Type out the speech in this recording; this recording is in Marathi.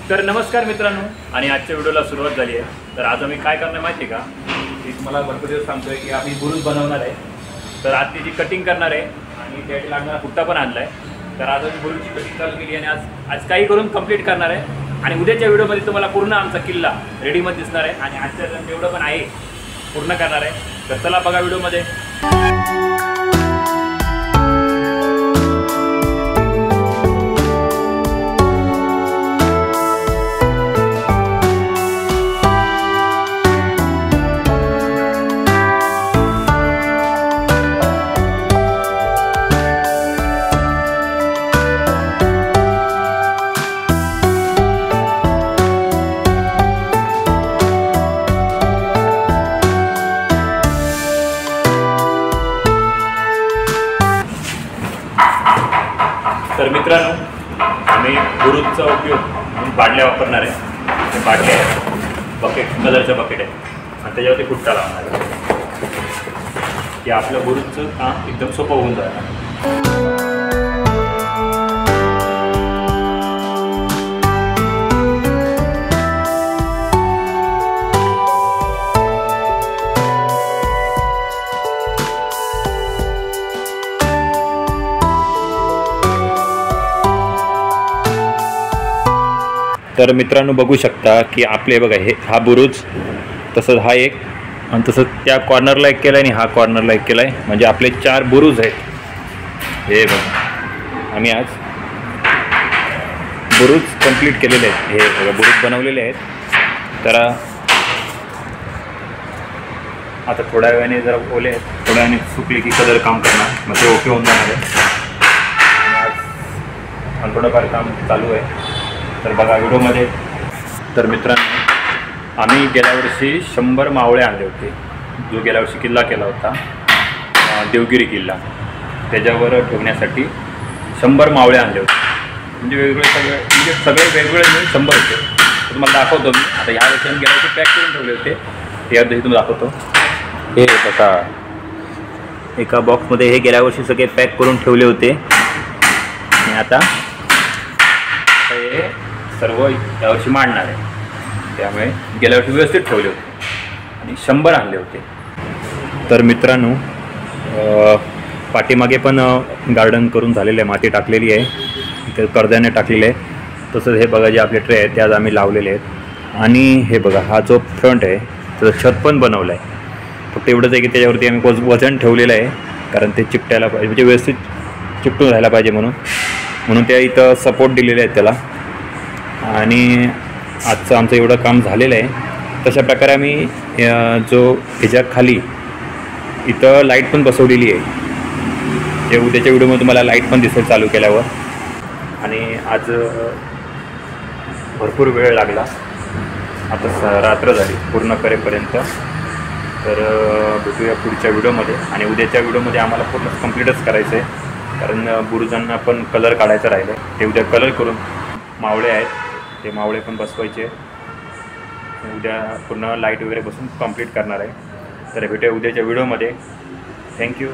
तर नमस्कार मित्रांनो, आणि आजच्या व्हिडिओला सुरुवात झाली आहे. तर आज आम्ही काय करणार माहिती आहे का, की तुम्हाला भरपूर दिवस सांगतोय की आम्ही बुरुज बनवणार आहे. तर आज त्याची कटिंग करणार आहे आणि त्यासाठी लागणारा पुट्टा पण आणला आहे. तर आज आम्ही बुरुजची कटिंग चालू केली आणि आज काही करून कंप्लीट करणार आहे. आणि उद्याच्या व्हिडिओमध्ये तुम्हाला पूर्ण आमचा किल्ला रेडीमध्ये दिसणार आहे आणि आजच्या जेवढं पण आहे पूर्ण करणार आहे. तर चला बघा व्हिडिओमध्ये. तर मित्रांनो, आम्ही बुरुजचा उपयोग म्हणून बाटल्या वापरणार आहे. ते बाटल्या आहेत, बकेट, कलरच्या बकेट आहे आणि त्याच्यावरती पुट्टा लावणार आहे की आपलं बुरुजचं काम एकदम सोपं होऊन जाणार. तर मित्रांनो बघू शकता की आपले बघा हा बुरुज, तसंच हा एक आणि तसंच त्या कॉर्नरला एक केला आहे आणि हा कॉर्नरला एक केला आहे. म्हणजे आपले 4 बुरुज आहेत. हे बघा, आम्ही आज बुरुज कंप्लीट केलेले आहेत. हे बघा बुरुज बनवलेले आहेत. तर आता थोड्या वेळाने जरा ओले आहेत, थोड्या वेळाने सुकले की कलर काम करणार, मग ते ओके होऊन जाणार आहे. आज थोडंफार काम चालू आहे. तर बघा व्हिडिओमध्ये. तर मित्रांनो, आम्ही गेल्या वर्षी 100 मावळे आणले होते. जो गेल्या वर्षी किल्ला केला होता, देवगिरी किल्ला, त्याच्यावर ठेवण्यासाठी 100 मावळे आणले होते. म्हणजे सगळे वेगवेगळे मिळून 100 होते. तर तुम्हाला दाखवतो मी. आता ह्या वर्षी गेल्या वर्षी पॅक करून ठेवले होते, या दिवशी तुम्हाला दाखवतो. हे बघा, एका बॉक्समध्ये हे गेल्या वर्षी सगळे पॅक करून ठेवले होते आणि आता हे सर्व यावर्षी मांडणार आहे. त्यामुळे गेल्या वर्षी व्यवस्थित ठेवले होते आणि 100 आणले होते. तर मित्रांनो, पाठीमागे पण गार्डन करून झालेलं आहे, माती टाकलेली आहे, इथे कर्द्याने टाकलेले आहे. तसंच हे बघा, जे आपले ट्रे आहेत ते आज आम्ही लावलेले आहेत. आणि हे बघा, हा जो फ्रंट आहे त्याचं छत पण बनवलं आहे. फक्त एवढंच आहे की त्याच्यावरती आम्ही वजन ठेवलेलं आहे, कारण ते चिकटायला पाहिजे, म्हणजे व्यवस्थित चिकटून राहायला पाहिजे म्हणून त्या इथं सपोर्ट दिलेले आहेत त्याला. आणि आजचं आमचं एवढं काम झालेलं आहे. तशा प्रकारे आम्ही जो ह्याच्या खाली इथं लाईट पण बसवलेली आहे. जे उद्याच्या व्हिडिओमध्ये तुम्हाला लाईट पण दिसेल चालू केल्यावर. आणि आज भरपूर वेळ लागला, आता रात्र झाली पूर्ण करेपर्यंत. तर भेटूया पुढच्या व्हिडिओमध्ये. आणि उद्याच्या व्हिडिओमध्ये आम्हाला पूर्ण कंप्लीटच करायचं आहे, कारण बुरुजांना पण कलर काढायचं राहिलं आहे. ते उद्या कलर करून, मावळे आहेत ते मावळे पण बसवायचे. उद्या पूर्ण लाईट वगैरे बसून कंप्लीट करणार आहे. तर भेटूया उद्याच्या व्हिडिओमध्ये. थँक्यू.